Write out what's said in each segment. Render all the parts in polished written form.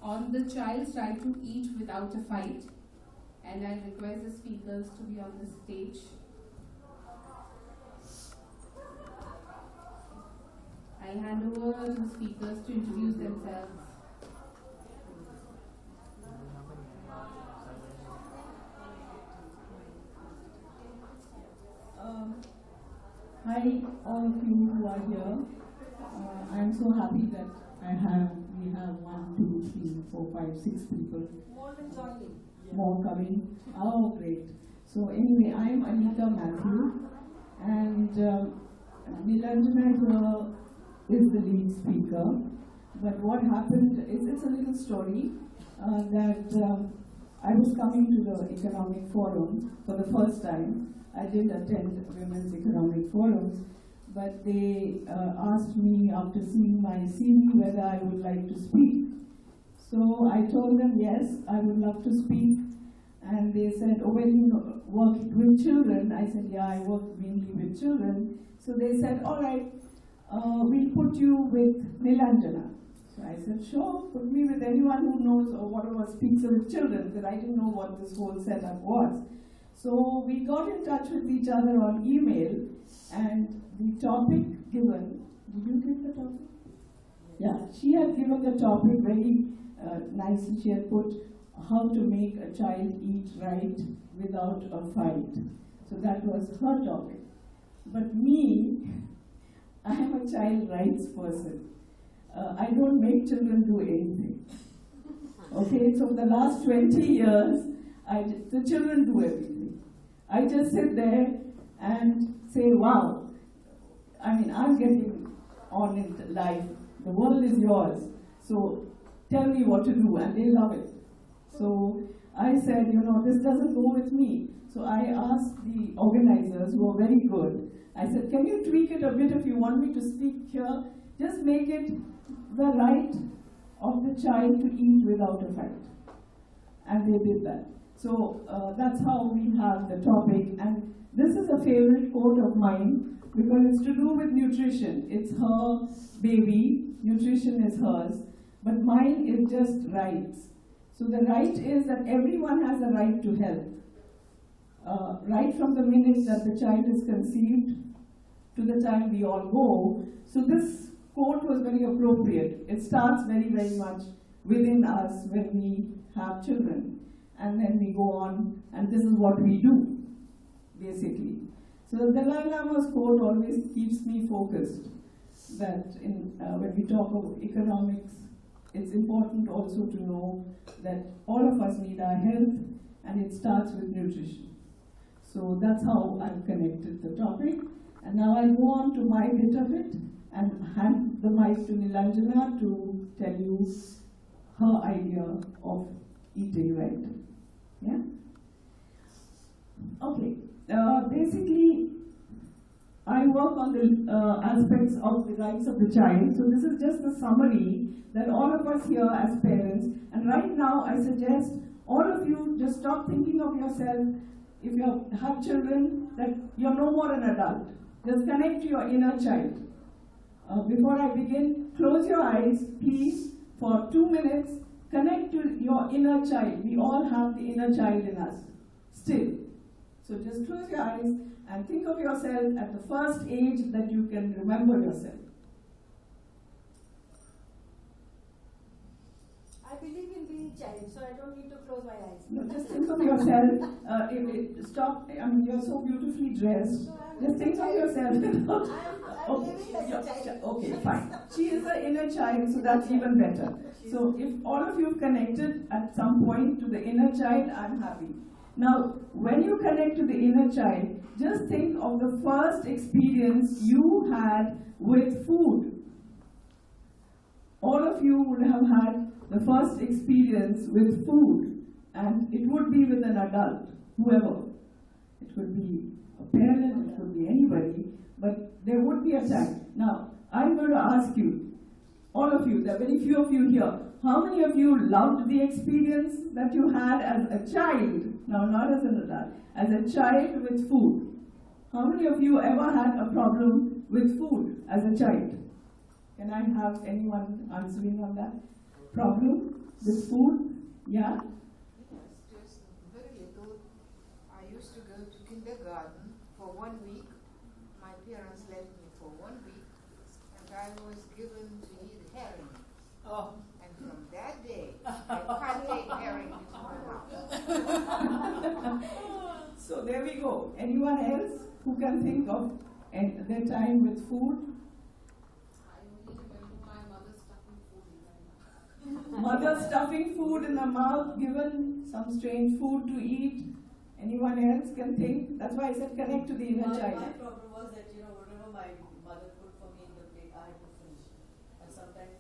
on the child's right to eat without a fight. And I request the speakers to be on the stage. I'll hand over to the speakers to introduce themselves. Hi, all of you who are here. I'm so happy that we have 1, 2, 3, 4, 5, 6 people. More than joining. More coming. Oh, great. So anyway, I'm Anita, Mathew, and Neelanjana is the lead speaker. But what happened is, it's a little story that I was coming to the Economic Forum for the first time. I didn't attend Women's Economic Forums, but they asked me after seeing my CV whether I would like to speak. So I told them, yes, I would love to speak. And they said, oh, well, you work with children. I said, yeah, I work mainly with children. So they said, all right, we'll put you with Neelanjana. So I said, sure, put me with anyone who knows or whatever speaks with children, because I didn't know what this whole setup was. So we got in touch with each other on email, and the topic given, did you give the topic? Yeah, she had given the topic very nicely. She had put how to make a child eat right without a fight. So that was her topic. But me, I am a child rights person. I don't make children do anything. Okay, so for the last 20 years, the children do everything. I just sit there and say, wow, I mean, I'm getting on in life. The world is yours. So tell me what to do, and they love it. So I said, this doesn't go with me. So I asked the organizers, who are very good, I said, can you tweak it a bit if you want me to speak here? Just make it the right of the child to eat without a fight. And they did that. So that's how we have the topic. And this is a favorite quote of mine, because it's to do with nutrition. It's her baby, nutrition is hers, but mine is just rights. So the right is that everyone has a right to health. Right from the minute that the child is conceived to the time we all go. So this quote was very appropriate. It starts very, very much within us when we have children. And then we go on, and this is what we do, basically. So the Dalai Lama's quote always keeps me focused, that when we talk of economics, it's important also to know that all of us need our health, and it starts with nutrition. So that's how I've connected the topic. And now I'll go on to my bit of it, and hand the mic to Neelanjana to tell you her idea of eating right. Yeah? Okay. Basically, I work on the aspects of the rights of the child. So this is just a summary that all of us here as parents, and right now I suggest all of you just stop thinking of yourself, if you have children, that you're no more an adult. Just connect to your inner child. Before I begin, close your eyes, please, for 2 minutes. Connect to your inner child. We all have the inner child in us, still. So just close your eyes and think of yourself at the first age that you can remember yourself. I believe in being child, so I don't need to close my eyes. No, just think of yourself. Stop. I mean, you're so beautifully dressed. So just think of yourself. I'm living like a child. Okay, fine. She is the inner child, so that's even better. So if all of you have connected at some point to the inner child, I'm happy. Now, when you connect to the inner child, just think of the first experience you had with food. All of you would have had the first experience with food, and it would be with an adult, whoever. It could be a parent, it could be anybody, but there would be a time. Now, I'm going to ask you, all of you, there are very few of you here, how many of you loved the experience that you had as a child? Now, not as an adult, as a child with food. How many of you ever had a problem with food as a child? Can I have anyone answering on that? Problem? This food, yeah? Yes, just very little. I used to go to kindergarten for 1 week. My parents left me for 1 week, and I was given to eat herring. Oh. And from that day, I can't take herring into my house. So there we go. Anyone else who can think of their time with food? I only remember my mother stuffing food in my mouth. Mother stuffing food in the mouth, given some strange food to eat. Anyone else can think? That's why I said connect to the inner child. My problem was that, whatever my mother put for me in the plate, I had to finish. And sometimes,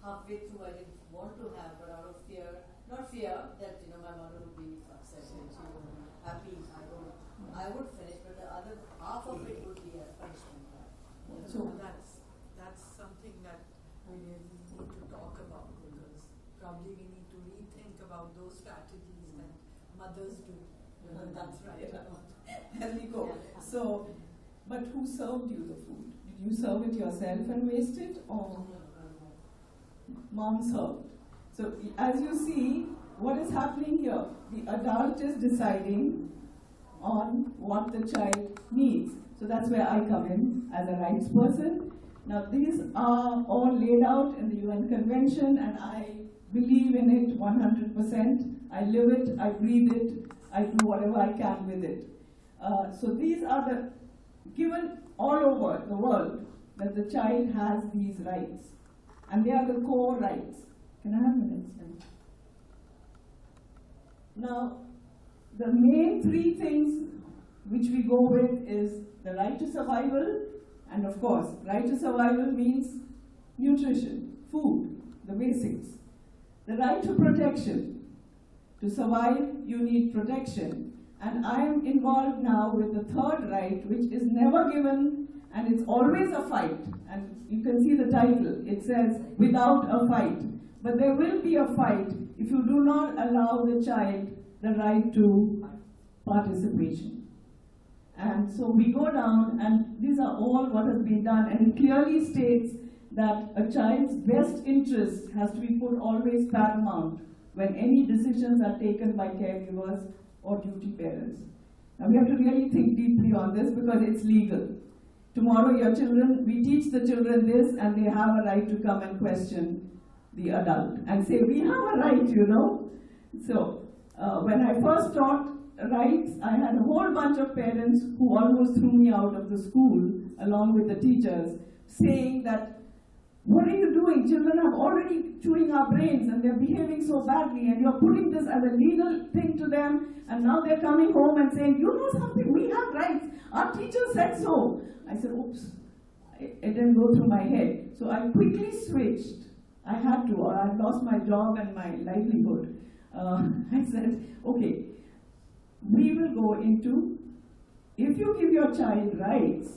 halfway through I didn't want to have, but out of fear, not fear that, my mother would be upset and she would be happy. I would finish, but the other half of it would be a punishment. So that's something that we really need to talk about, because probably we need to rethink about those strategies that mothers do. That's right. There we go. So, but who served you the food? Did you serve it yourself and waste it, or mom served? So, as you see, what is happening here? The adult is deciding on what the child needs. So that's where I come in as a rights person. Now, these are all laid out in the UN Convention, and I believe in it 100%. I live it, I breathe it, I do whatever I can with it. So these are the given all over the world, that the child has these rights, and they are the core rights. Can I have minutes? Now, the main three things which we go with is the right to survival, and of course, right to survival means nutrition, food, the basics. The right to protection. To survive, you need protection. And I am involved now with the third right, which is never given, and it's always a fight. And you can see the title. It says, without a fight. But there will be a fight if you do not allow the child the right to participation. And so we go down, and these are all what has been done, and it clearly states that a child's best interest has to be put always paramount when any decisions are taken by caregivers or duty parents. Now we have to really think deeply on this, because it's legal. Tomorrow your children, we teach the children this, and they have a right to come and question the adult and say, we have a right, So when I first taught rights, I had a whole bunch of parents who almost threw me out of the school, along with the teachers, saying that, what are you doing? Children are already chewing our brains and they're behaving so badly, and you're putting this as a legal thing to them, and now they're coming home and saying, you know something, we have rights. Our teacher said so. I said, oops, it didn't go through my head. So I quickly switched. I had to, or I lost my job and my livelihood. I said, okay, we will go into, if you give your child rights,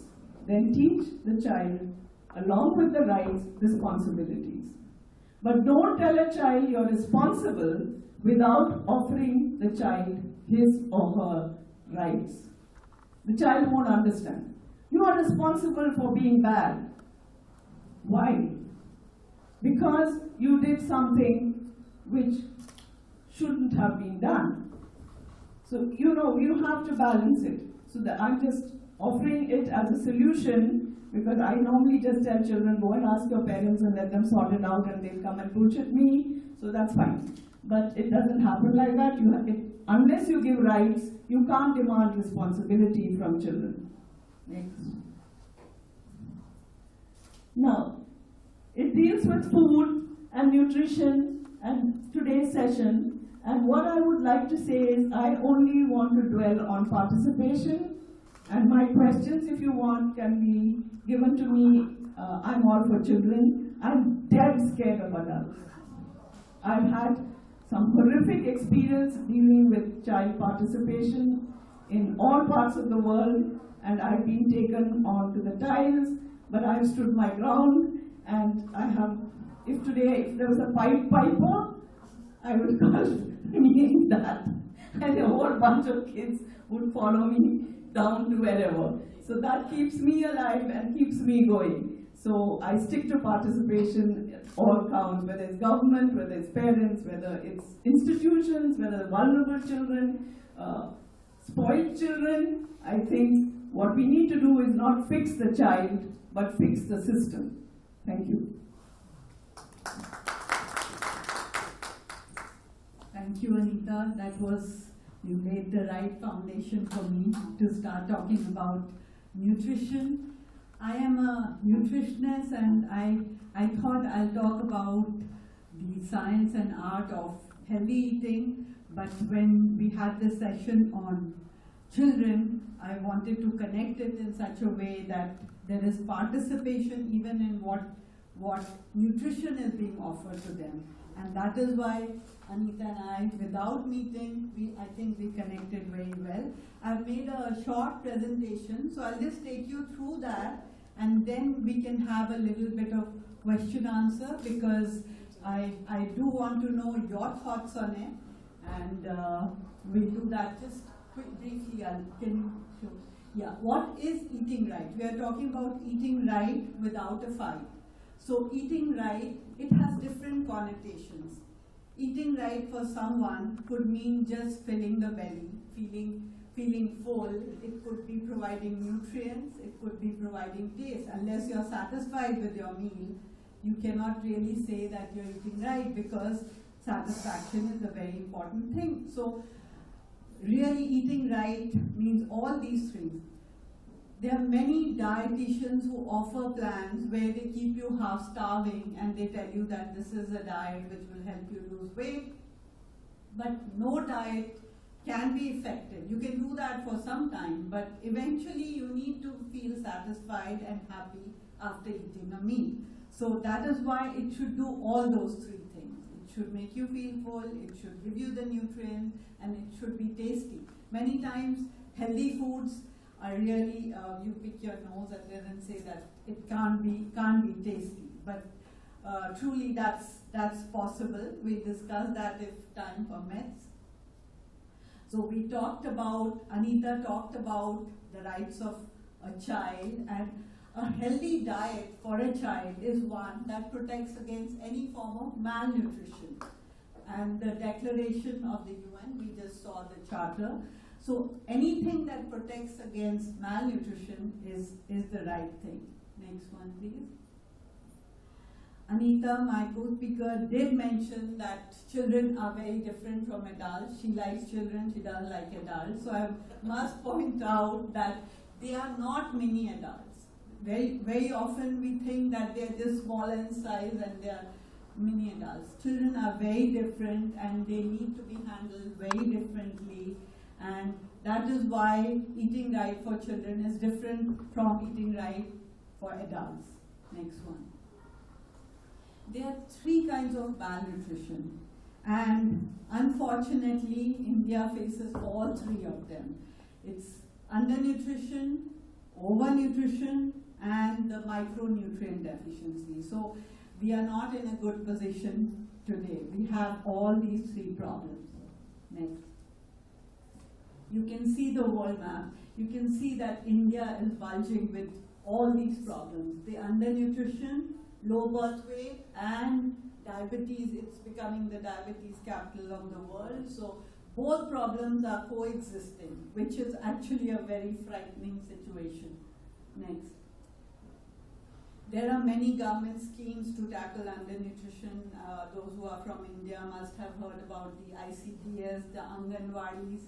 then teach the child, along with the rights, responsibilities. But don't tell a child you're responsible without offering the child his or her rights. The child won't understand. You are responsible for being bad. Why? Because you did something which shouldn't have been done. So, you have to balance it. So that I'm just offering it as a solution, because I normally just tell children, go and ask your parents and let them sort it out, and they'll come and bullshit me, so that's fine. But it doesn't happen like that. Unless you give rights, you can't demand responsibility from children. Next. Now, it deals with food and nutrition and today's session. And what I would like to say is, I only want to dwell on participation, and my questions, if you want, can be given to me. I'm all for children. I'm dead scared of adults. I've had some horrific experience dealing with child participation in all parts of the world, and I've been taken onto the tiles, but I've stood my ground, and I have, if there was a piper, I would call me that, and a whole bunch of kids would follow me down to wherever. So that keeps me alive and keeps me going. So I stick to participation at all counts, whether it's government, whether it's parents, whether it's institutions, whether vulnerable children, spoiled children. I think what we need to do is not fix the child, but fix the system. Thank you. Thank you, Anita. You laid the right foundation for me to start talking about nutrition. I am a nutritionist, and I thought I'll talk about the science and art of healthy eating, but when we had this session on children, I wanted to connect it in such a way that there is participation even in what nutrition is being offered to them. And that is why Anita and I, without meeting, I think we connected very well. I've made a short presentation, so I'll just take you through that, and then we can have a little bit of question-answer, because I do want to know your thoughts on it, and we'll do that just briefly. Can you show? Yeah, what is eating right? We are talking about eating right without a fight. So eating right, it has different connotations. Eating right for someone could mean just filling the belly, feeling full. It could be providing nutrients, it could be providing taste. Unless you're satisfied with your meal, you cannot really say that you're eating right, because satisfaction is a very important thing. So really eating right means all these things. There are many dietitians who offer plans where they keep you half starving and they tell you that this is a diet which will help you lose weight. But no diet can be effective. You can do that for some time, but eventually you need to feel satisfied and happy after eating a meal. So that is why it should do all those three things. It should make you feel full, it should give you the nutrients, and it should be tasty. Many times healthy foods are really, you pick your nose and then say that it can't be tasty. But truly that's possible. We'll discuss that if time permits. So we talked about, Anita talked about the rights of a child, and a healthy diet for a child is one that protects against any form of malnutrition. And the declaration of the UN, we just saw the charter. So anything that protects against malnutrition is the right thing. Next one, please. Anita, my co-speaker, did mention that children are very different from adults. She likes children, she doesn't like adults. So I must point out that they are not mini adults. Very, very often we think that they are just small in size and they are mini adults. Children are very different and they need to be handled very differently. And that is why eating right for children is different from eating right for adults. Next one. There are three kinds of malnutrition, and unfortunately India faces all three of them. It's undernutrition, overnutrition, and the micronutrient deficiency. So we are not in a good position today. We have all these three problems. Next. You can see the world map. You can see that India is bulging with all these problems. The undernutrition, low birth weight, and diabetes. It's becoming the diabetes capital of the world. So both problems are coexisting, which is actually a very frightening situation. Next. There are many government schemes to tackle undernutrition. Those who are from India must have heard about the ICDS, the Anganwadis,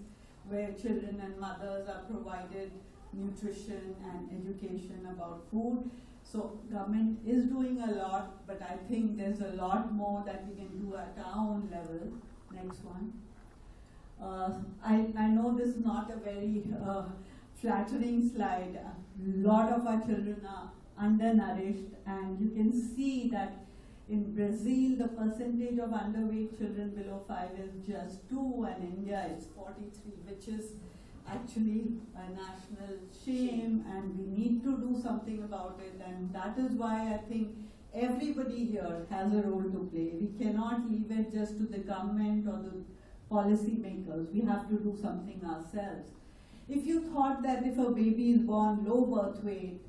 where children and mothers are provided nutrition and education about food. So government is doing a lot, but I think there's a lot more that we can do at our own level. Next one. I know this is not a very flattering slide. A lot of our children are undernourished, and you can see that in Brazil the percentage of underweight children below 5 is just 2, and India is 43, which is actually a national shame, and we need to do something about it. And that is why I think everybody here has a role to play. We cannot leave it just to the government or the policy makers. We have to do something ourselves. If you thought that if a baby is born low birth weight,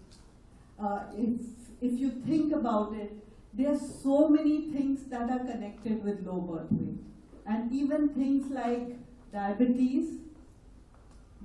if you think about it, there are so many things that are connected with low birth weight. And even things like diabetes,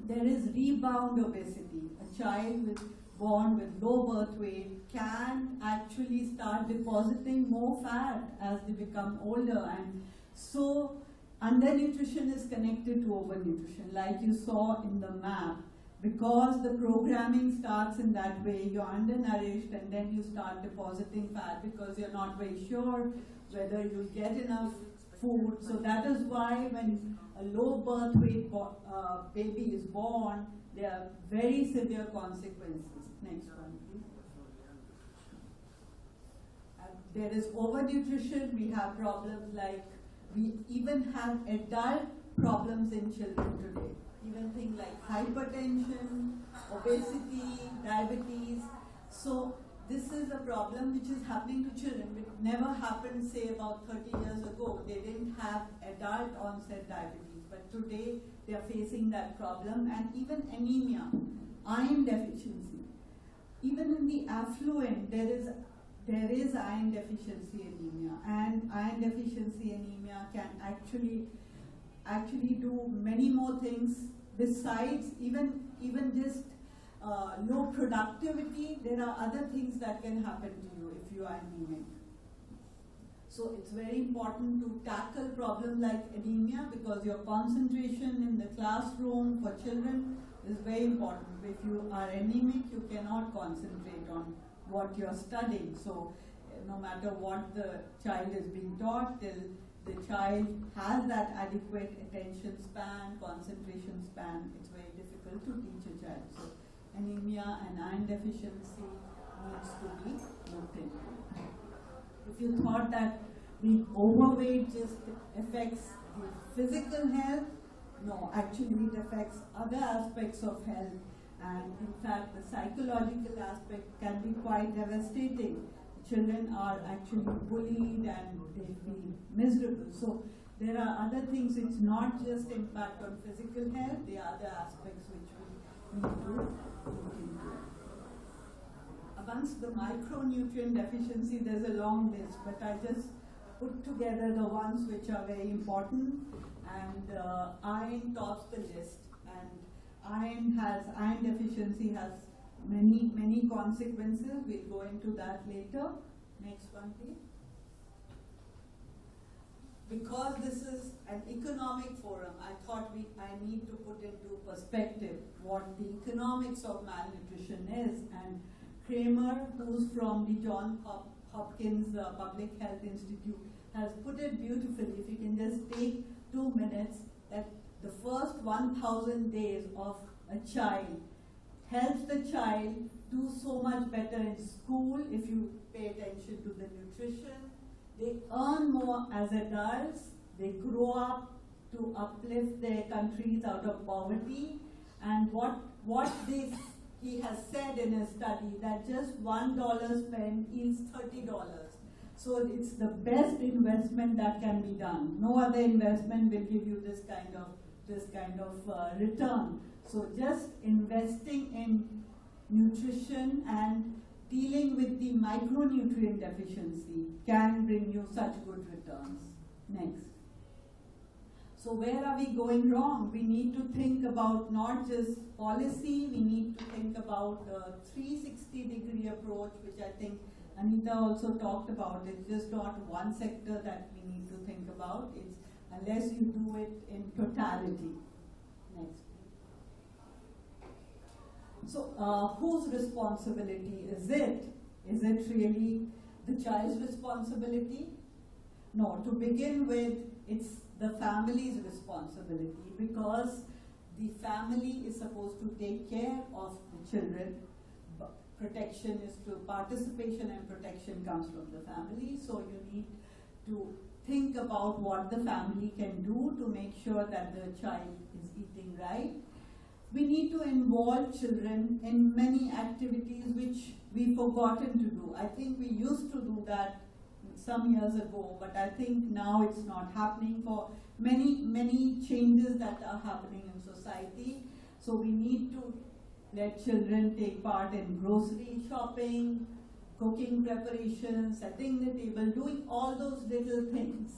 there is rebound obesity. A child born with low birth weight can actually start depositing more fat as they become older. And so undernutrition is connected to overnutrition, like you saw in the map. Because the programming starts in that way, you're undernourished and then you start depositing fat because you're not very sure whether you'll get enough food. So that is why when a low birth weight baby is born, there are very severe consequences. Next one, please. There is overnutrition. We have problems like, we even have adult problems in children today. Even things like hypertension, obesity, diabetes. So this is a problem which is happening to children. It never happened, say, about 30 years ago. They didn't have adult onset diabetes, but today they are facing that problem. And even anemia, iron deficiency. Even in the affluent, there is iron deficiency anemia, and iron deficiency anemia can actually do many more things besides even just low productivity. There are other things that can happen to you if you are anemic. So it's very important to tackle problems like anemia, because your concentration in the classroom for children is very important. If you are anemic, you cannot concentrate on what you're studying. So no matter what the child is being taught, till the child has that adequate attention span, concentration span, it's very difficult to teach a child. So anemia and iron deficiency needs to be looked into. If you thought that being overweight just affects the physical health, no, actually it affects other aspects of health, and in fact the psychological aspect can be quite devastating. Children are actually bullied and they feel miserable. So there are other things. It's not just impact on physical health, there are other aspects which we need to look into. Amongst the micronutrient deficiency, there's a long list, but I just put together the ones which are very important, and iron tops the list. And iron deficiency has many consequences. We'll go into that later. Next one, please. Because this is an economic forum, I thought I need to put into perspective what the economics of malnutrition is. And Kramer, who's from the Johns Hopkins Public Health Institute, has put it beautifully. If you can just take 2 minutes, that the first 1,000 days of a child helps the child do so much better in school if you pay attention to the nutrition. They earn more as adults. They grow up to uplift their countries out of poverty. And he has said in a study that just $1 spent is $30. So it's the best investment that can be done. No other investment will give you this kind of return. So just investing in nutrition and dealing with the micronutrient deficiency can bring you such good returns. Next. So where are we going wrong? We need to think about not just policy, we need to think about a 360-degree approach, which I think Anita also talked about. It's just not one sector that we need to think about. It's unless you do it in totality. Next. So whose responsibility is it? Is it really the child's responsibility? No, to begin with, it's the family's responsibility, because the family is supposed to take care of the children. Protection is to participation, and protection comes from the family. So you need to think about what the family can do to make sure that the child is eating right. We need to involve children in many activities which we've forgotten to do. I think we used to do that some years ago, but I think now it's not happening for many changes that are happening in society. So we need to let children take part in grocery shopping, cooking preparation, setting the table, doing all those little things,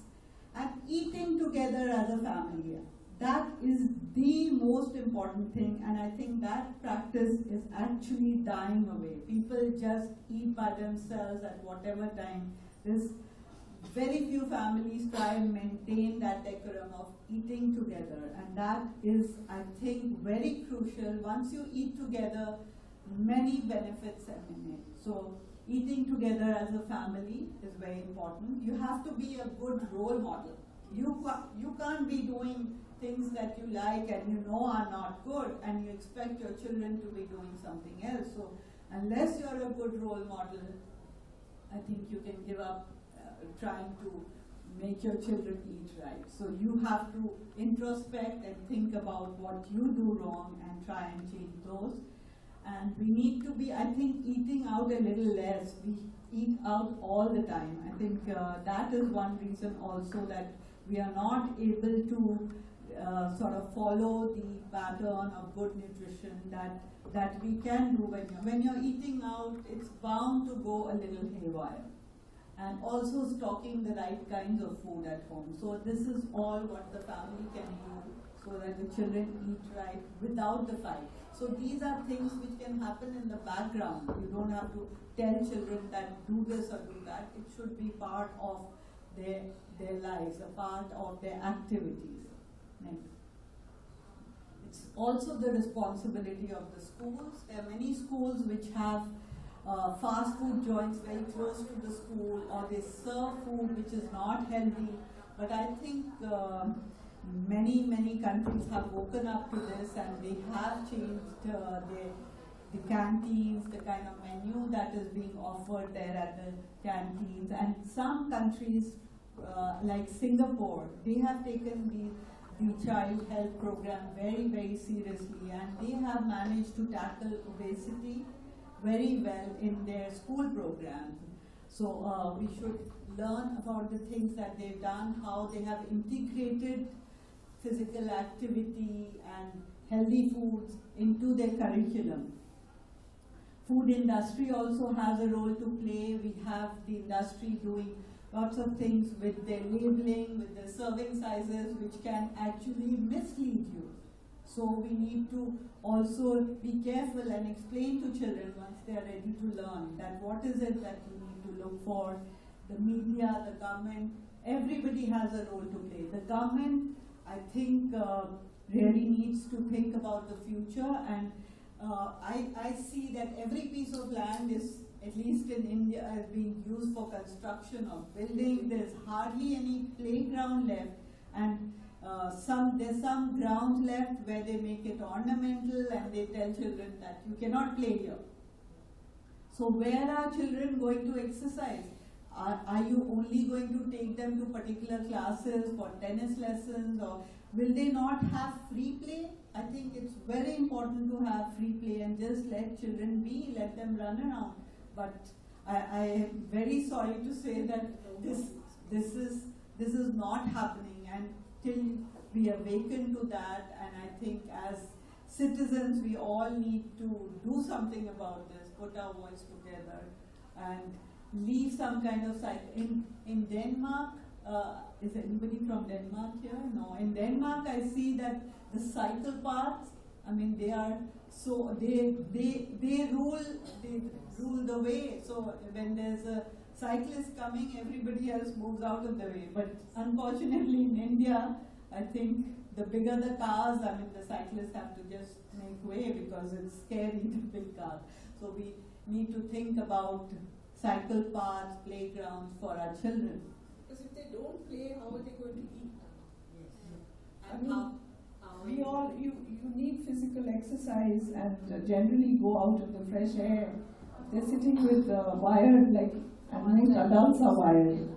and eating together as a family. That is the most important thing, and I think that practice is actually dying away. People just eat by themselves at whatever time. There's very few families try and maintain that decorum of eating together, and that is, I think, very crucial. Once you eat together, many benefits emanate. So eating together as a family is very important. You have to be a good role model. You can't be doing things that you like and you know are not good, and you expect your children to be doing something else. So unless you're a good role model, I think you can give up trying to make your children eat right. So you have to introspect and think about what you do wrong and try and change those. And we need to be, I think, eating out a little less. We eat out all the time. I think that is one reason also that we are not able to sort of follow the pattern of good nutrition that we can do when you're eating out. It's bound to go a little haywire. And also stocking the right kinds of food at home. So this is all what the family can do so that the children eat right without the fight. So these are things which can happen in the background. You don't have to tell children that do this or do that. It should be part of their lives, a part of their activities. Next. It's also the responsibility of the schools. There are many schools which have fast food joints very close to the school, or they serve food which is not healthy. But I think many countries have woken up to this, and they have changed the canteens, the kind of menu that is being offered there at the canteens. And some countries like Singapore, they have taken the child health program very seriously, and they have managed to tackle obesity very well in their school programs. So we should learn about the things that they've done, how they have integrated physical activity and healthy foods into their curriculum. Food industry also has a role to play. We have the industry doing lots of things with their labeling, with their serving sizes, which can actually mislead you. So we need to also be careful and explain to children once they are ready to learn that what is it that you need to look for. The media, the government, everybody has a role to play. The government, I think, really needs to think about the future, and I see that every piece of land is, at least in India, is being used for construction of buildings. There's hardly any playground left, and there's some grounds left where they make it ornamental, and they tell children that you cannot play here. So where are children going to exercise? Are you only going to take them to particular classes for tennis lessons, or will they not have free play? I think it's very important to have free play and just let children be, let them run around. But I am very sorry to say that this is not happening, and till we awaken to that, and I think as citizens we all need to do something about this, put our voice together and leave some kind of cycle. In Denmark, is anybody from Denmark here? No. In Denmark, I see that the cycle paths, I mean, they are so they rule the way. So when there's a cyclist coming, everybody else moves out of the way. But unfortunately, in India, I think the bigger the cars, I mean, the cyclists have to just make way because it's scary, the big cars. So we need to think about cycle paths, playgrounds for our children. Because if they don't play, how are they going to eat? Yes. I mean, you need physical exercise and generally go out in the fresh air. They're sitting with wired, like, and most adults are wired.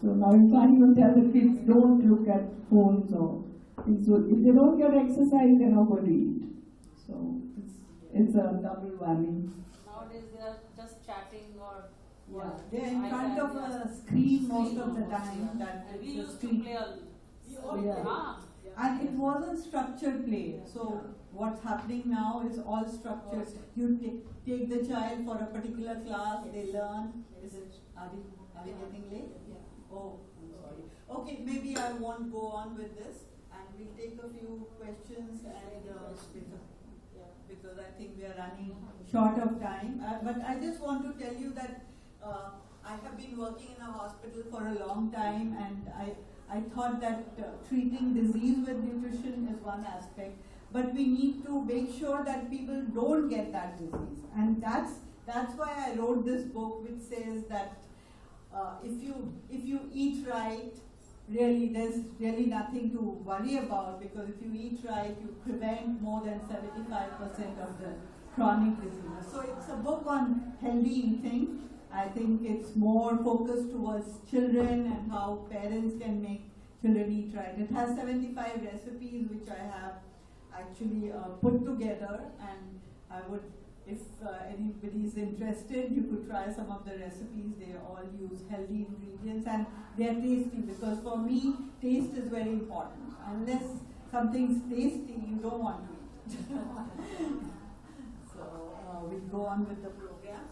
So now you can't even tell the kids don't look at phones or things. So if they don't get exercise, they're not going to eat. So it's a double whammy. Nowadays they are just chatting or they're in front of a screen most of the time. That we it's a used to screen. play a And it wasn't structured play. So what's happening now is all structured. You take the child for a particular class, they learn. Are we getting late? Yeah. Oh, I'm sorry. Okay, maybe I won't go on with this, and we'll take a few questions because I think we are running short of time. But I just want to tell you that I have been working in a hospital for a long time, and I thought that treating disease with nutrition is one aspect, but we need to make sure that people don't get that disease. And that's why I wrote this book, which says that if you eat right, really there's really nothing to worry about, because if you eat right, you prevent more than 75% of the chronic diseases. So it's a book on healthy eating. I think it's more focused towards children and how parents can make children eat right. It has 75 recipes which I have actually put together, and I would, if anybody is interested, you could try some of the recipes. They all use healthy ingredients and they are tasty, because for me, taste is very important. Unless something's tasty, you don't want to eat. So we'll go on with the program.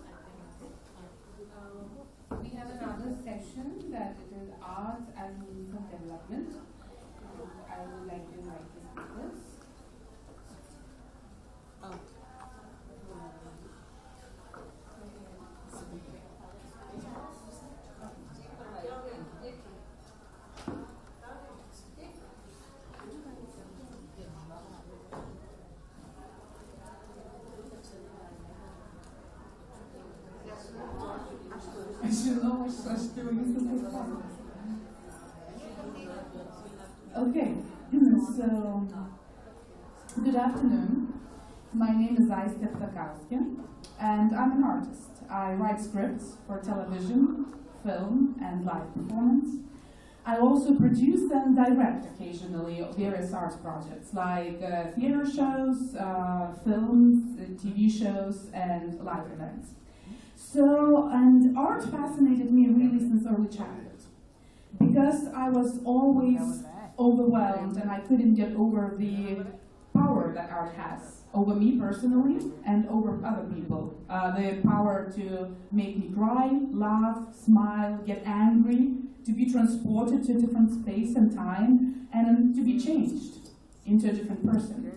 We have another session that it is arts and means of development. I would like to invite the speakers. Okay, so good afternoon. My name is Aiste Ptakauske, and I'm an artist. I write scripts for television, film, and live performance. I also produce and direct occasionally various arts projects like theater shows, films, TV shows, and live events. So, and art fascinated me really since early childhood, because I was always overwhelmed and I couldn't get over the power that art has over me personally and over other people. The power to make me cry, laugh, smile, get angry, to be transported to a different space and time, and to be changed into a different person.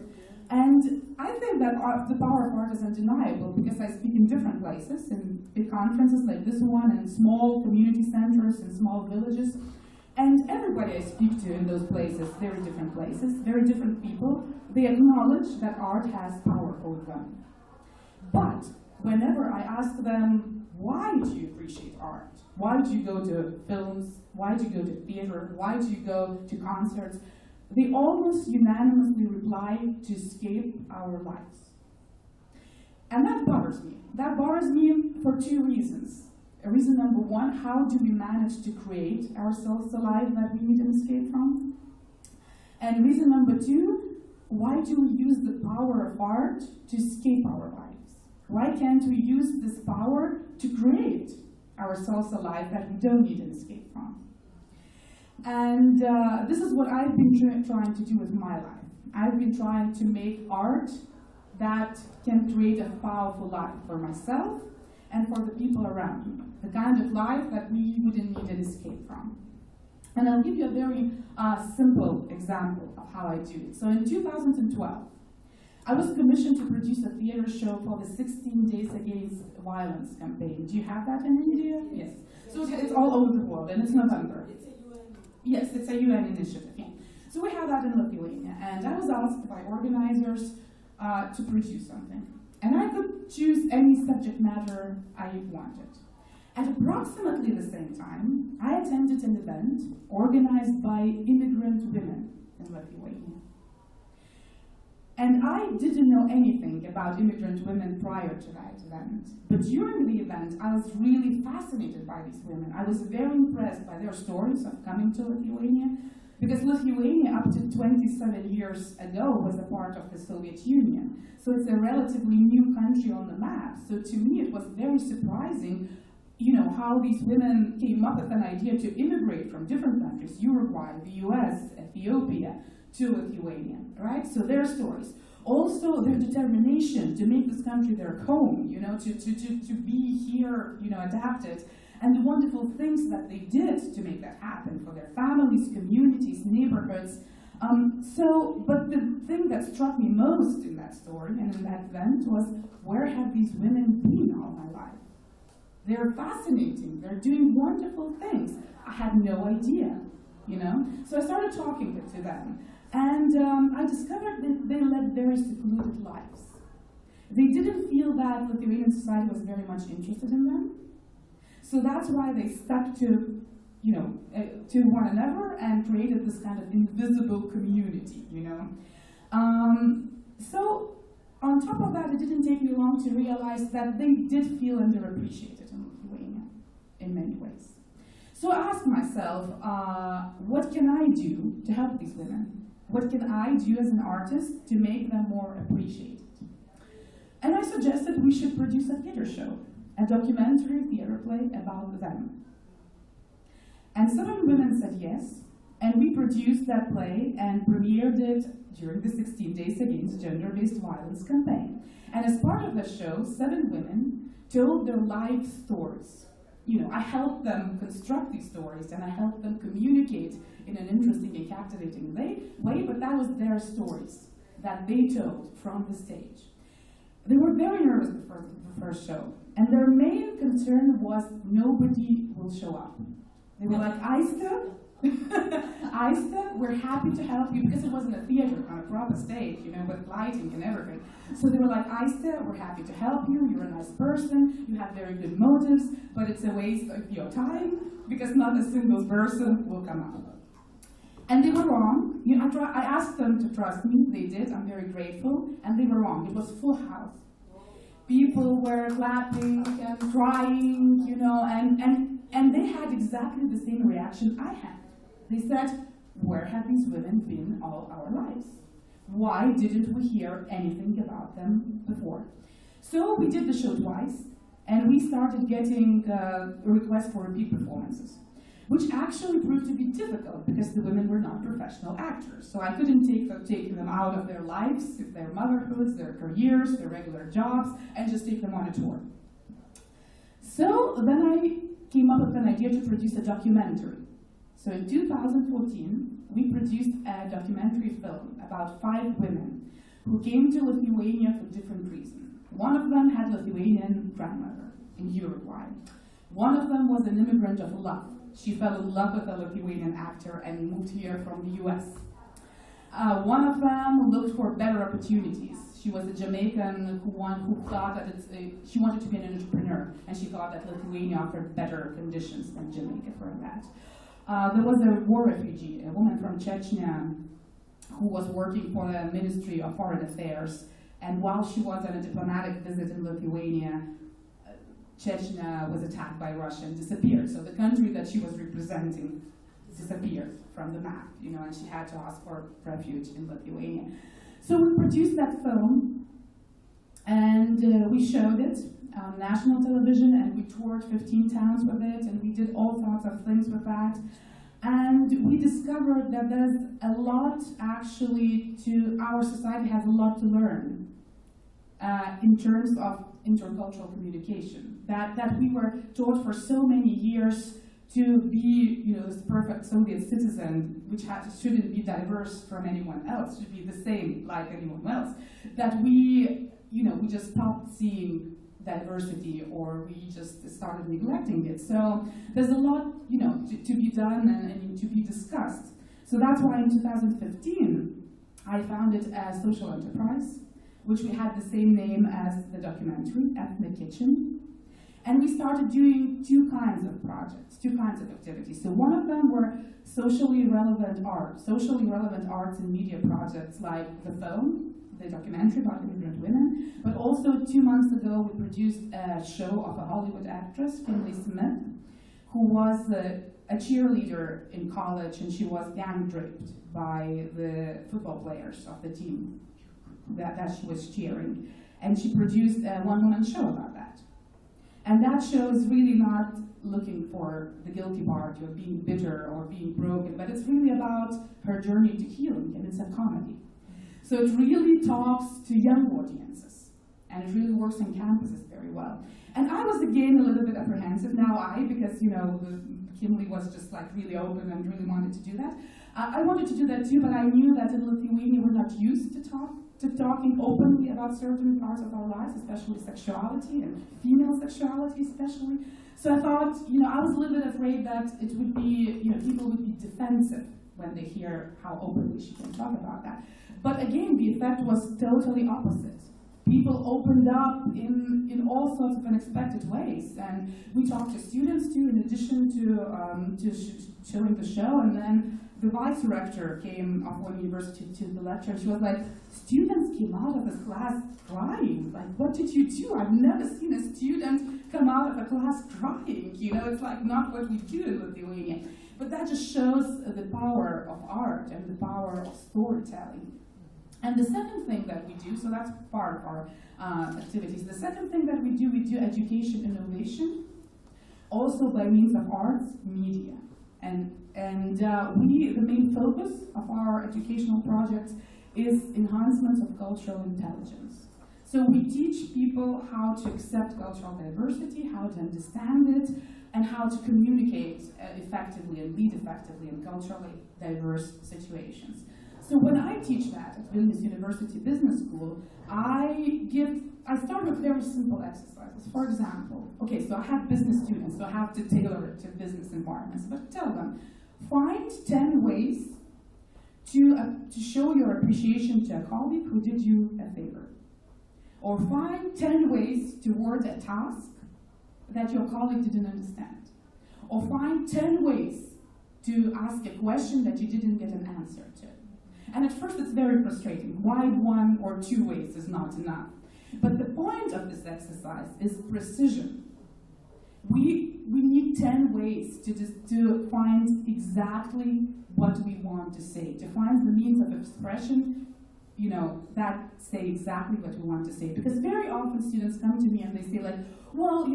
And I think that the power of art is undeniable, because I speak in different places, in big conferences like this one, in small community centers, in small villages. And everybody I speak to in those places, very different people, they acknowledge that art has power over them. But whenever I ask them, why do you appreciate art? Why do you go to films? Why do you go to theater? Why do you go to concerts? They almost unanimously reply, to escape our lives. And that bothers me. That bothers me for two reasons. Reason number one, how do we manage to create ourselves a life that we need an escape from? And reason number two, why do we use the power of art to escape our lives? Why can't we use this power to create ourselves a life that we don't need an escape from? And this is what I've been trying to do with my life. I've been trying to make art that can create a powerful life for myself and for the people around me. The kind of life that we wouldn't need an escape from. And I'll give you a very simple example of how I do it. So in 2012, I was commissioned to produce a theater show for the 16 Days Against Violence campaign. Do you have that in India? Yes. So it's all over the world, and it's November. Yes, it's a UN initiative. Yeah. So we have that in Lithuania, and I was asked by organizers to produce something. And I could choose any subject matter I wanted. At approximately the same time, I attended an event organized by immigrant women in Lithuania. And I didn't know anything about immigrant women prior to that event. But during the event, I was really fascinated by these women. I was very impressed by their stories of coming to Lithuania, because Lithuania, up to 27 years ago, was a part of the Soviet Union. So it's a relatively new country on the map. So to me, it was very surprising, how these women came up with an idea to immigrate from different countries, Uruguay, the US, Ethiopia, to Lithuania, right? So their stories. Also their determination to make this country their home, to be here, adapted, and the wonderful things that they did to make that happen for their families, communities, neighborhoods. But the thing that struck me most in that story and in that event was, where have these women been all my life? They're fascinating, they're doing wonderful things. I had no idea, So I started talking to them, and I discovered that they led very secluded lives. They didn't feel that Lithuanian society was very much interested in them. So that's why they stuck to one another and created this kind of invisible community, So on top of that, it didn't take me long to realize that they did feel underappreciated in Lithuania in many ways. So I asked myself, what can I do to help these women? What can I do as an artist to make them more appreciated? And I suggested we should produce a theater show, a documentary theater play about them. And 7 women said yes, and we produced that play and premiered it during the 16 Days Against Gender-Based Violence campaign. And as part of the show, 7 women told their life stories. I helped them construct these stories, and I helped them communicate in an interesting and captivating way, but that was their stories that they told from the stage. They were very nervous before the first show, and their main concern was nobody will show up. They were like, Aiste, Aiste, we're happy to help you, because it wasn't a theater on a proper stage, with lighting and everything. So they were like, Aiste, we're happy to help you, you're a nice person, you have very good motives, but it's a waste of your time, because not a single person will come up. And they were wrong. I asked them to trust me, they did, I'm very grateful, and they were wrong. It was full house. People were clapping and crying, and they had exactly the same reaction I had. They said, where have these women been all our lives? Why didn't we hear anything about them before? So we did the show twice, and we started getting requests for repeat performances, which actually proved to be difficult because the women were not professional actors. So I couldn't take them out of their lives, their motherhoods, their careers, their regular jobs, and just take them on a tour. So then I came up with an idea to produce a documentary. So in 2014, we produced a documentary film about 5 women who came to Lithuania for different reasons. One of them had Lithuanian grandmother in Uruguay. One of them was an immigrant of love. She fell in love with a Lithuanian actor and moved here from the US. One of them looked for better opportunities. She was a Jamaican who thought that she wanted to be an entrepreneur, and she thought that Lithuania offered better conditions than Jamaica for that. There was a war refugee, a woman from Chechnya, who was working for the Ministry of Foreign Affairs, and while she was on a diplomatic visit in Lithuania, Chechnya was attacked by Russia and disappeared. So the country that she was representing disappeared from the map, and she had to ask for refuge in Lithuania. So we produced that film, and we showed it on national television, and we toured 15 towns with it, and we did all sorts of things with that. And we discovered that there's a lot, actually, our society has a lot to learn in terms of intercultural communication. That we were taught for so many years to be, this perfect Soviet citizen, which shouldn't be diverse from anyone else, should be the same like anyone else. That we just stopped seeing diversity, or we just started neglecting it. So there's a lot, to be done and to be discussed. So that's why in 2015, I founded a social enterprise, which we had the same name as the documentary, Ethnic Kitchen. And we started doing 2 kinds of projects, 2 kinds of activities. So one of them were socially relevant arts and media projects like the film, the documentary about immigrant women, but also 2 months ago we produced a show of a Hollywood actress, Finley Smith, who was a cheerleader in college, and she was gang raped by the football players of the team that she was cheering. And she produced a 1-woman show about that. And that show is really not looking for the guilty part or being bitter or being broken, but it's really about her journey to healing, and it's a comedy. So it really talks to young audiences, and it really works on campuses very well. And I was again a little bit apprehensive, because Kimberly was just like really open and really wanted to do that. I wanted to do that too, but I knew that in Lithuania we're not used to talking openly about certain parts of our lives, especially sexuality and female sexuality especially. So I thought, I was a little bit afraid that it would be, people would be defensive when they hear how openly she can talk about that. But again, the effect was totally opposite. People opened up in all sorts of unexpected ways, and we talked to students too, in addition to showing the show. And then the vice rector came of one university to the lecture, and she was like, "Students came out of this class crying. Like, what did you do? I've never seen a student come out of a class crying. It's like not what we do in Lithuania." But that just shows the power of art and the power of storytelling. And the second thing that we do, so that's part of our activities. The second thing that we do education innovation, also by means of arts, media. And the main focus of our educational projects is enhancement of cultural intelligence. So we teach people how to accept cultural diversity, how to understand it, and how to communicate effectively and lead effectively in culturally diverse situations. So when I teach that at Vilnius University Business School, I start with very simple exercises. For example, so I have business students, so I have to tailor it to business environments, but tell them, find 10 ways to show your appreciation to a colleague who did you a favor. Or find 10 ways to word a task that your colleague didn't understand. Or find 10 ways to ask a question that you didn't get an answer to. And at first it's very frustrating. Why 1 or 2 ways is not enough? But the point of this exercise is precision. We need 10 ways to find exactly what we want to say, to find the means of expression, that say exactly what we want to say. Because very often students come to me and they say like, well,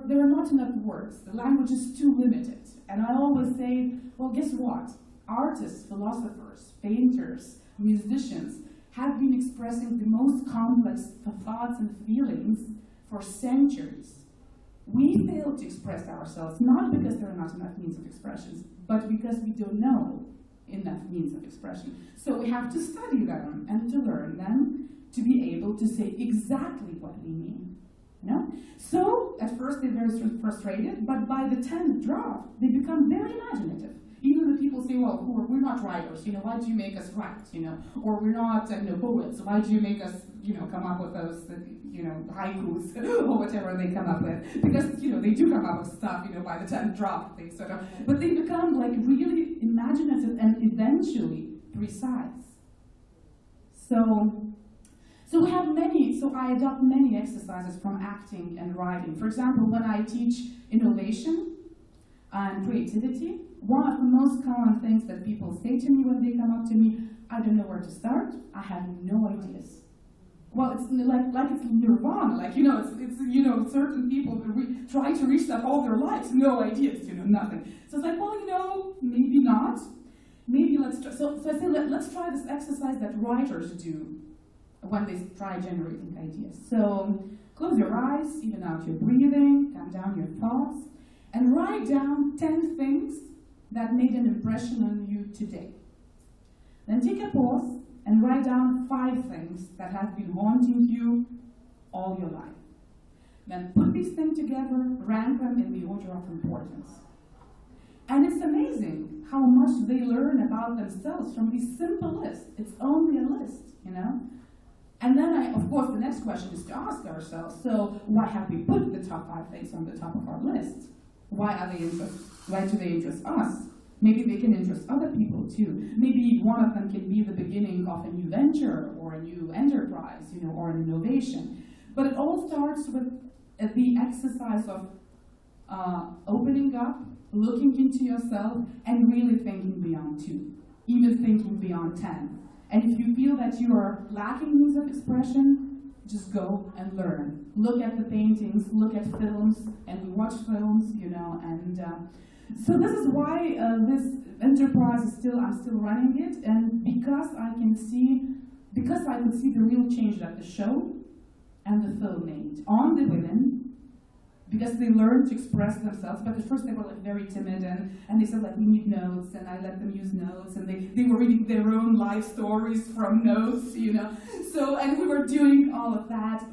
there are not enough words. The language is too limited. And I always say, well, guess what? Artists, philosophers, painters, musicians have been expressing the most complex thoughts and feelings for centuries. We fail to express ourselves, not because there are not enough means of expression, but because we don't know enough means of expression. So we have to study them and to learn them to be able to say exactly what we mean. So at first they're very frustrated, but by the 10th draft, they become very imaginative. Even the people say, well, we're not writers, why do you make us write, or we're not poets, why do you make us, come up with those, haikus, or whatever they come up with, because, they do come up with stuff, by the 10th draft, they sort of, but they become like really imaginative and eventually precise. So we have I adopt many exercises from acting and writing. For example, when I teach innovation and creativity, one of the most common things that people say to me when they come up to me, I don't know where to start, I have no ideas. Well, it's like it's nirvana, it's certain people try to reach that all their lives, no ideas, nothing. So it's like, well, maybe not. Maybe let's try. So I say, let's try this exercise that writers do when they try generating ideas. So close your eyes, even out your breathing, calm down your thoughts, and write down 10 things that made an impression on you today. Then take a pause and write down 5 things that have been haunting you all your life. Then put these things together, rank them in the order of importance. And it's amazing how much they learn about themselves from this simple list. It's only a list, And then, of course, the next question is to ask ourselves, so why have we put the top 5 things on the top of our list? Why do they interest us? Maybe they can interest other people too. Maybe one of them can be the beginning of a new venture or a new enterprise, or an innovation. But it all starts with the exercise of opening up, looking into yourself, and really thinking beyond 2, even thinking beyond 10. And if you feel that you are lacking means of expression, just go and learn. Look at the paintings, look at films, and we watch films, you know, and so this is why this enterprise I'm still running it, and because I could see the real change that the show and the film made on the women, because they learned to express themselves, but at first they were like very timid, and they said like, we need notes, and I let them use notes, and they were reading their own life stories from notes, you know, so, and we were doing all of that,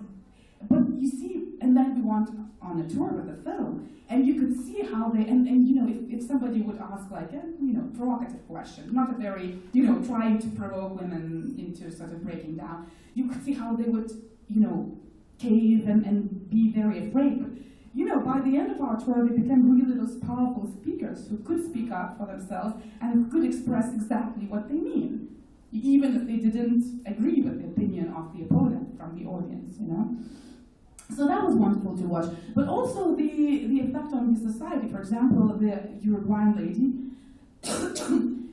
but you see, and then we went on a tour with the film, and you could see how they, and you know, if somebody would ask like a, you know, provocative question, not a very, you know, trying to provoke women into sort of breaking down, you could see how they would, you know, cave and be very afraid. But, you know, by the end of our tour, they became really those powerful speakers who could speak up for themselves and who could express exactly what they mean, even if they didn't agree with the opinion of the opponent from the audience, you know. So that was wonderful to watch. But also the effect on the society. For example, the Uruguayan lady,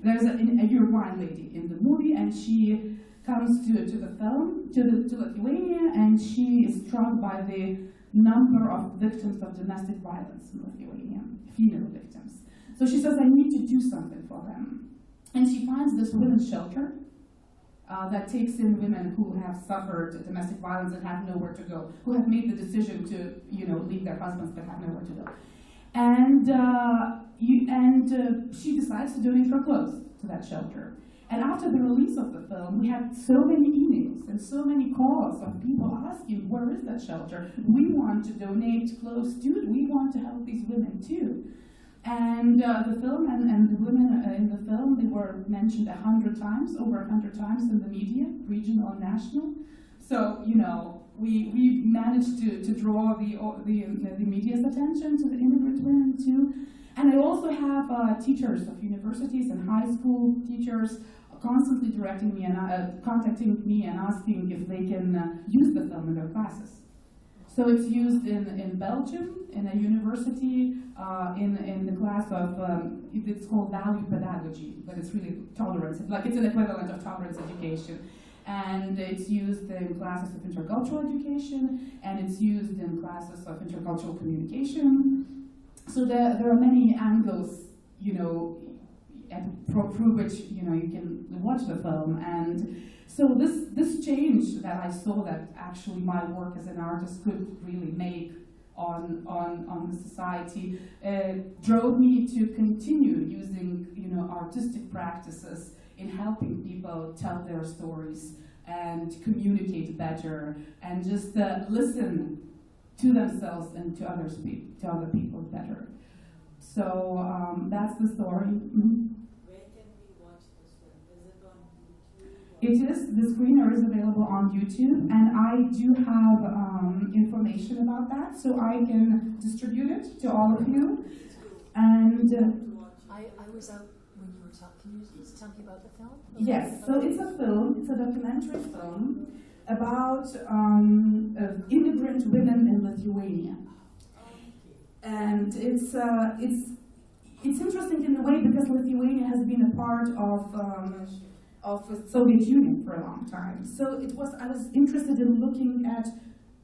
there's a Uruguayan lady in the movie, and she comes to the film, to Lithuania, and she is struck by the number of victims of domestic violence in Lithuania, female victims. So she says, I need to do something for them. And she finds this women's shelter that takes in women who have suffered domestic violence and have nowhere to go, who have made the decision to, you know, leave their husbands but have nowhere to go. And she decides to donate her clothes to that shelter. And after the release of the film, we had so many emails and so many calls of people asking, where is that shelter? We want to donate clothes too. We want to help these women too. And the film and the women in the film, they were mentioned 100 times, over 100 times in the media, regional and national. So, you know, we managed to draw the media's attention to the immigrant women too. And I also have teachers of universities and high school teachers constantly directing me and contacting me and asking if they can use the film in their classes. So it's used in Belgium, in a university, in the class of, it's called value pedagogy, but it's really tolerance, like it's an equivalent of tolerance education. And it's used in classes of intercultural education, and it's used in classes of intercultural communication. So there are many angles, you know, through which, you know, you can watch the film. And so this change that I saw that actually my work as an artist could really make on the society drove me to continue using, you know, artistic practices in helping people tell their stories and communicate better and just listen to themselves and to other people better. So that's the story. Mm-hmm. Where can we watch this film? Is it on YouTube? It is. The screener is available on YouTube, and I do have information about that, so I can distribute it to all of you. And I was out when you were talking. Can you tell me about the film? Yes, so it's a film. It's a documentary film about immigrant women in Lithuania. And it's interesting in a way because Lithuania has been a part of the Soviet Union for a long time. So I was interested in looking at,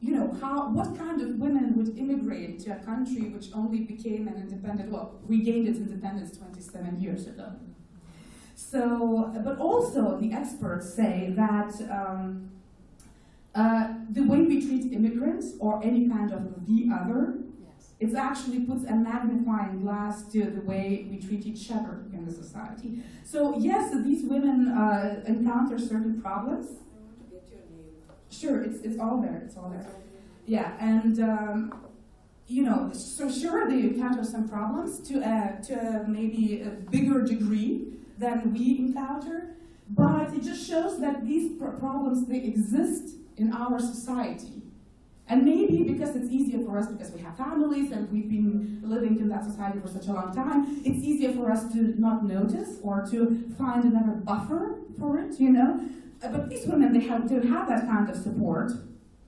you know, what kind of women would immigrate to a country which only became an independent, well, regained its independence 27 years ago. So, but also the experts say that the way we treat immigrants or any kind of the other, it actually puts a magnifying glass to the way we treat each other in the society. So yes, these women encounter certain problems. I want to get your name. Sure, it's all there. It's all there. Yeah, and you know, so sure they encounter some problems to maybe a bigger degree than we encounter, but it just shows that these problems, they exist in our society. And maybe because it's easier for us, because we have families and we've been living in that society for such a long time, it's easier for us to not notice or to find another buffer for it, you know. But these women, they don't have that kind of support.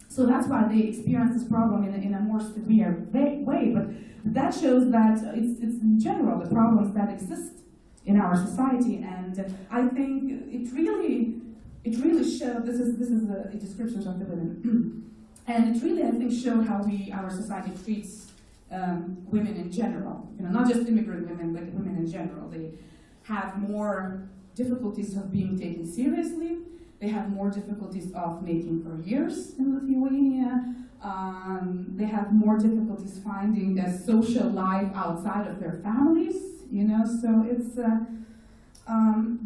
So that's why they experience this problem in a more severe way. But that shows that it's in general the problems that exist in our society. And I think it it really showed, this is a description of the women, and it really, I think, showed how our society treats women in general. Not just immigrant women, but women in general. They have more difficulties of being taken seriously. They have more difficulties of making careers in Lithuania. They have more difficulties finding a social life outside of their families. So it's.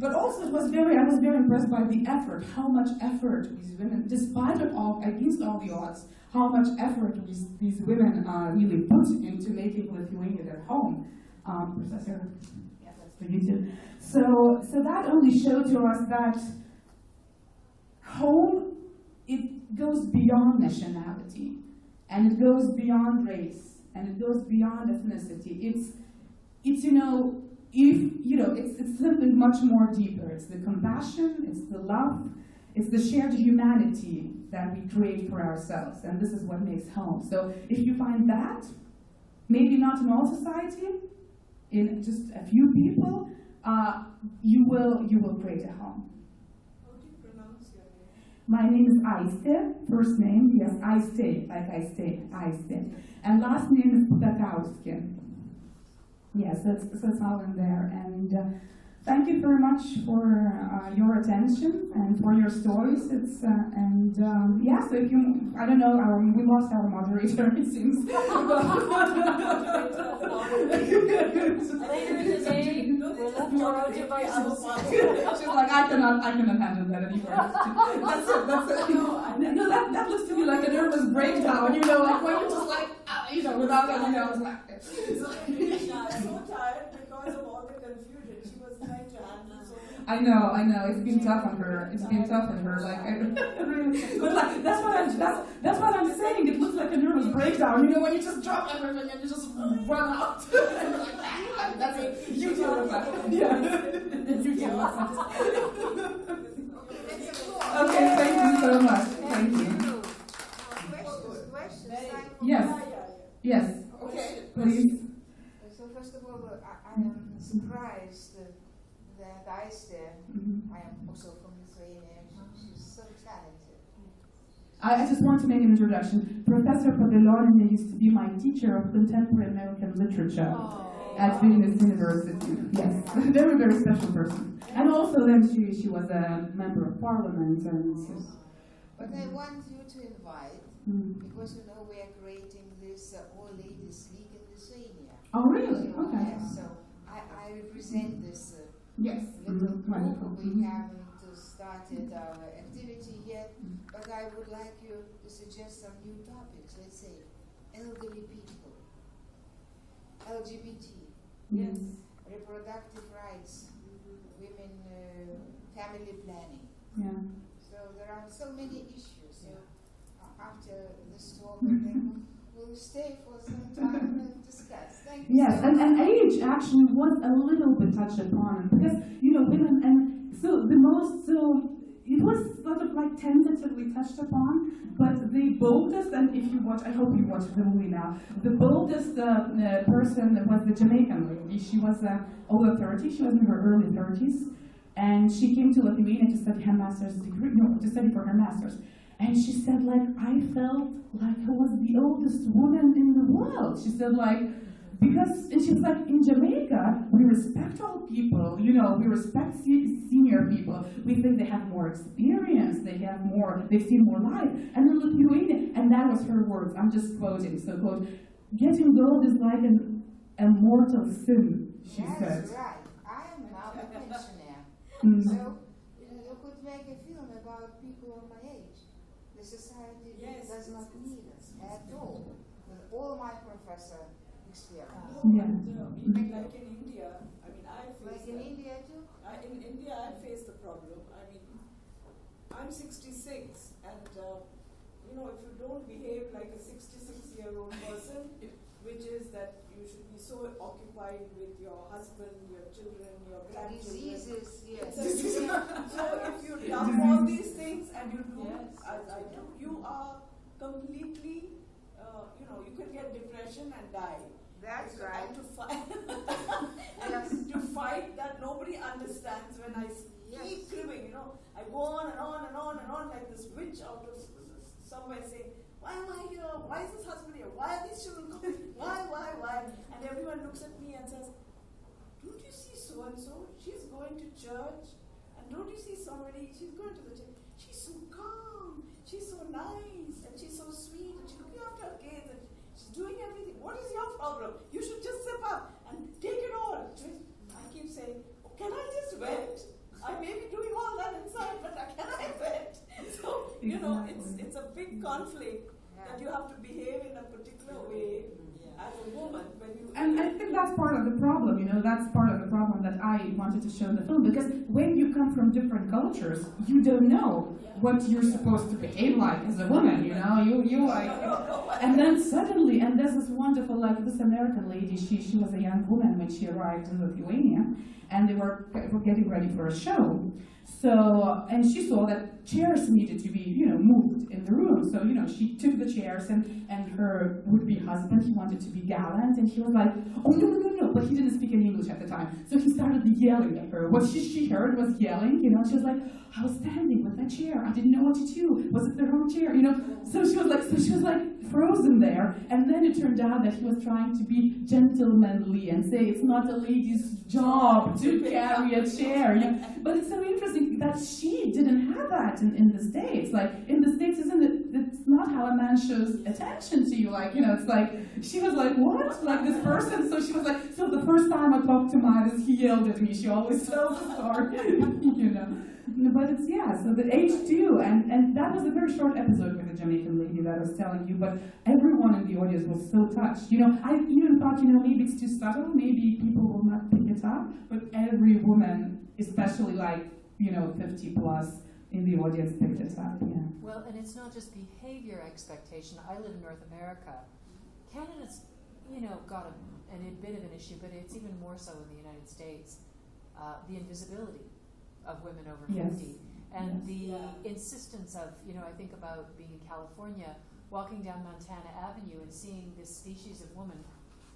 But also, I was very impressed by the effort. How much effort these women, despite it all, against all the odds, how much effort these women really put into making Lithuania their home. Professor, yeah, that's for you too. So that only showed to us that home, it goes beyond nationality, and it goes beyond race, and it goes beyond ethnicity. It's it's simply much more deeper. It's the compassion, it's the love, it's the shared humanity that we create for ourselves, and this is what makes home. So if you find that, maybe not in all society, in just a few people, you will create a home. How do you pronounce your name? My name is Aiste, first name, yes, Aiste, like I stay, Aiste. And last name is Ptakauske. Yes, that's all in there. And thank you very much for your attention and for your stories. So if you, I don't know, we lost our moderator, it seems. Later today, we'll left our own devices. She's like, I cannot handle that anymore. That's it. No, that looks to me like a nervous breakdown, like when you're just like, without any else. I'm so tired because of all the confusion. She was trying to handle so many. I know. It's been tough on her. But like, that's what I'm saying. It looks like a nervous breakdown. When you just drop everything and you just run out. That's it. You deal with that. Yeah. You deal with that. Okay. Thank you so much. Thank you. Questions? Yes. Okay. Please. So first of all, I am surprised that Aiste, I am also from Lithuania, she's so talented. I just want to make an introduction. Professor Paviljonin used to be my teacher of contemporary American literature at Vilnius University. Yes, very, very special person. And also then she was a member of parliament. But I want you to invite, because we are creating this All Ladies League in Lithuania. Oh, really? Okay. Yes, so I represent this yes. little group. Wonderful. We haven't started our activity yet, but I would like you to suggest some new topics. Let's say elderly people, LGBT, Yes. reproductive rights, women, family planning. Yeah. So there are so many issues. So after this talk, then we'll stay for some time and discuss. Thank you. Yes, and age actually was a little bit touched upon because women, and so it was sort of like tentatively touched upon, but the boldest, and if you watch, I hope you watch the movie now, the boldest person was the Jamaican lady. She was over 30, she was in her early 30s, and she came to Lithuania to study her master's degree, to study for her master's. And she said, I felt like I was the oldest woman in the world. She said, and she was like, in Jamaica, we respect old people, we respect senior people. We think they have more experience, they've seen more life. And in Lithuania, and that was her words, I'm just quoting, so quote, getting old is like a mortal sin, she said. That's right. I am now a pensioner. So you could make a film about people of my age. The society does not need us at all. With all my professor experience. Yeah. Like in India, I face Like in India too? In India, I face the problem. I'm 66, and if you don't behave like a 66-year-old person, which is that you should be so occupied with your husband, your children, your grandchildren. Diseases, yes. So if you dump all these things and you do as I do, you are completely, you can get depression and die. That's right. And to fight, to fight that nobody understands when I keep cribbing, you know. I go on and on and on and on like this witch out of somewhere saying, why am I here? Why is this husband here? Why are these children coming? Why? And everyone looks at me and says, don't you see so-and-so? She's going to church. And don't you see somebody? She's going to the church. She's so calm. She's so nice. And she's so sweet. And she's looking after her kids. And she's doing everything. What is your problem? You should just step up and take it all. I keep saying, oh, can I just vent? I may be doing all that inside, but can I vent? So, you know, it's a big conflict that you have to behave in a particular way as a woman when you... And I think that's part of the problem, you know, that's part of the problem that I wanted to show in the film, because when you come from different cultures, you don't know what you're supposed to behave like as a woman, you know, you like... And then suddenly, and there's this wonderful, like this American lady, she was a young woman when she arrived in Lithuania, and they were getting ready for a show. So, and she saw that chairs needed to be, you know, moved in the room. So, you know, she took the chairs, and her would-be husband, he wanted to be gallant, and he was like, oh, no, but he didn't speak any English at the time. So he started yelling at her. What she heard was yelling, you know, she was like, I was standing with that chair. I didn't know what to do. Was it the wrong chair? You know, so she was like frozen there. And then it turned out that he was trying to be gentlemanly and say it's not a lady's job to carry a chair. You know? But it's so interesting that she didn't have that in the States. Like, in the States, it's not how a man shows attention to you. Like, you know, it's like, she was like, what? Like this person? So she was like, so the first time I talked to Mathew, he yelled at me. She always tells the story, you know. But it's, yeah, so the age too, and that was a very short episode with the Jamaican lady that I was telling you, but everyone in the audience was so touched. You know, I even thought, you know, maybe it's too subtle, maybe people will not pick it up, but every woman, especially like, you know, 50 plus in the audience picked it up, yeah. Well, and it's not just behavior expectation. I live in North America. Canada's, you know, got a bit of an issue, but it's even more so in the United States. The invisibility of women over 50. And the insistence of, you know, I think about being in California, walking down Montana Avenue and seeing this species of woman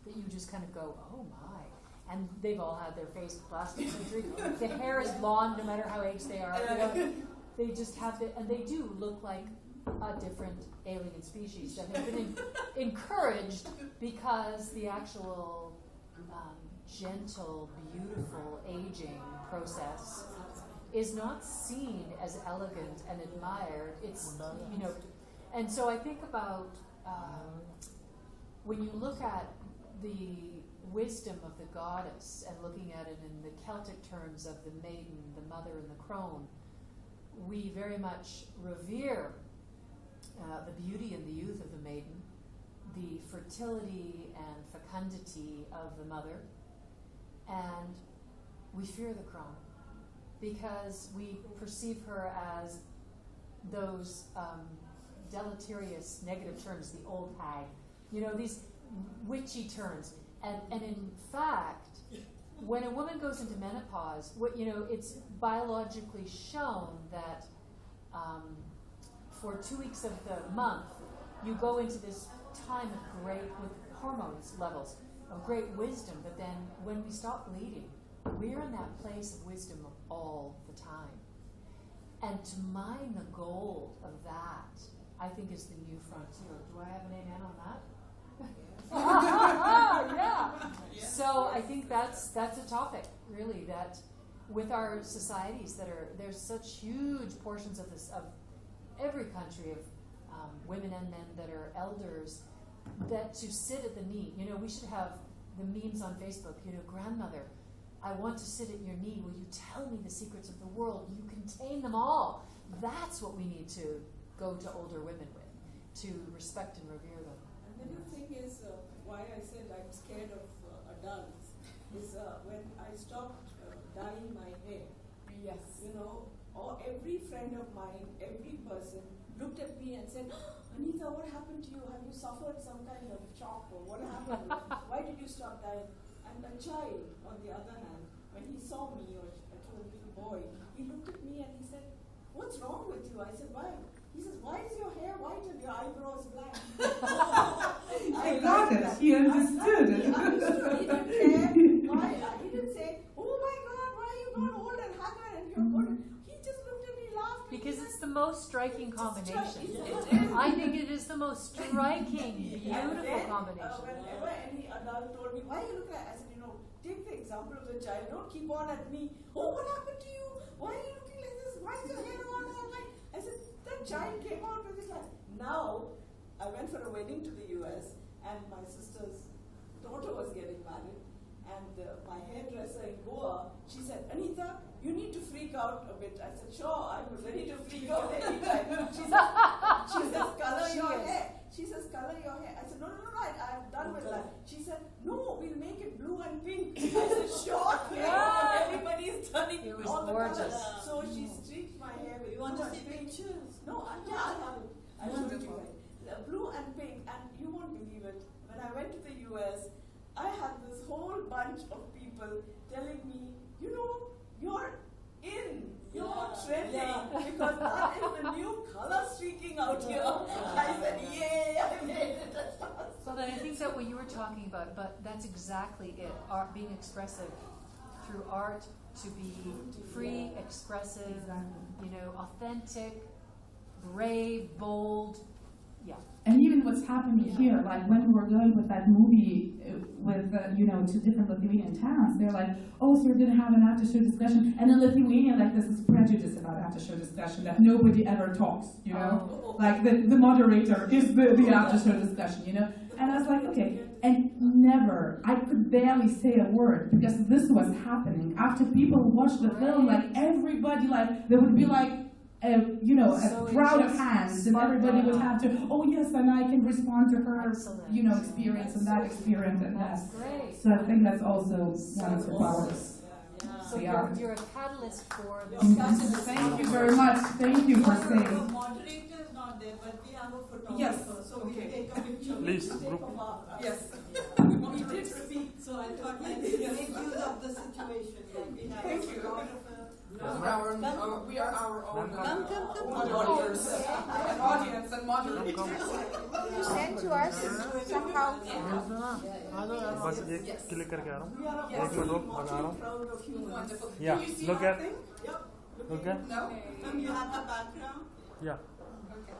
that you just kind of go, oh my. And they've all had their face plastic surgery. The hair is blonde no matter how aged they are. You know, they just have to, and they do look like a different alien species that have been encouraged because the actual gentle, beautiful aging process is not seen as elegant and admired. It's, you know, and so I think about when you look at the wisdom of the goddess and looking at it in the Celtic terms of the maiden, the mother, and the crone, we very much revere the beauty and the youth of the maiden, the fertility and fecundity of the mother, and we fear the crone because we perceive her as those deleterious negative terms, the old hag, you know, these witchy terms. And in fact, when a woman goes into menopause, you know, it's biologically shown that for 2 weeks of the month, you go into this time of great, with hormones levels, of great wisdom, but then when we stop bleeding, we're in that place of wisdom all the time. And to mine the gold of that, I think is the new frontier. Do I have an amen on that? Yeah. So I think that's a topic, really, that with our societies that are, there's such huge portions of this, of every country, of women and men that are elders, that to sit at the knee, you know, we should have the memes on Facebook, you know, grandmother, I want to sit at your knee, will you tell me the secrets of the world? You contain them all. That's what we need to go to older women with, to respect and revere them. And the thing is, why I said I'm scared of adults, is when I stopped dyeing my hair. Yes. You know, or every friend of mine, every person looked at me and said, Anita, what happened to you? Have you suffered some kind of shock, or what happened? Why did you stop dyeing? And a child, on the other hand, when he saw me, or a little boy, he looked at me and he said, what's wrong with you? I said, why? He says, why is your hair white and your eyebrows black? I got it. He understood it. He understood. He didn't care why. He didn't say, oh my God, why you got old and haggard and you're going to because it's the most striking combination. It is. I think it is the most striking, beautiful combination. Whenever any adult told me, why are you looking at, I said, take the example of the child. Don't keep on at me. Oh, what happened to you? Why are you looking like this? Why is your hair on? I said, that child came out with it like. Now, I went for a wedding to the US, and my sister's daughter was getting married, and my hairdresser in Goa, she said, Anita, you need to freak out a bit. I said, sure, I'm ready to freak out anytime. She says, color your hair. She says, color your hair. I said, no, I'm done with that. She said, no, we'll make it blue and pink. I said, sure. Everybody's turning all the colors. So she streaked my hair with blue and pink. No, I have it. I showed it to you guys. Blue and pink, and you won't believe it. When I went to the US, I had this whole bunch of people telling me, you're in. You're trending because that is the new color streaking out here. I said, yay, I made it. Well, then I think that what you were talking about, but that's exactly it. Art, being expressive through art, to be free, expressive, authentic, brave, bold. Yeah. And even what's happening here, like when we were going with that movie with, to different Lithuanian towns, they're like, oh, so you're going to have an after-show discussion. And in Lithuania, like, there's this prejudice about after-show discussion that nobody ever talks, Like, the moderator is the after-show discussion, And I was like, okay. And never, I could barely say a word because this was happening. After people watched the film, like, everybody, like, there would be, like, a crowd of hands, and everybody would have to, oh yes, and I can respond to her, experience and that experience and that. Great. So I think that's also one of the powers. So you're a catalyst for this. Thank you very much. Thank you for saying. The moderator is not there, but we have a photographer, Yes. so we can take a picture. Please, group. Yes. We did speak, so I thought let's make use of the situation. Like we have a photographer. We are our own audience. Audience and moderators. You send to us somehow. बस एक click करके आ रहा हूँ. एक minute रुक, आ रहा हूँ. Wonderful. Yeah, Do you see look that at- thing? Yep. look at- No? And you have the background. Yeah. Okay.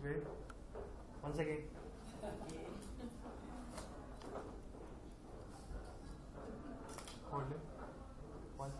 Wait. 1 second. Hold it. 1.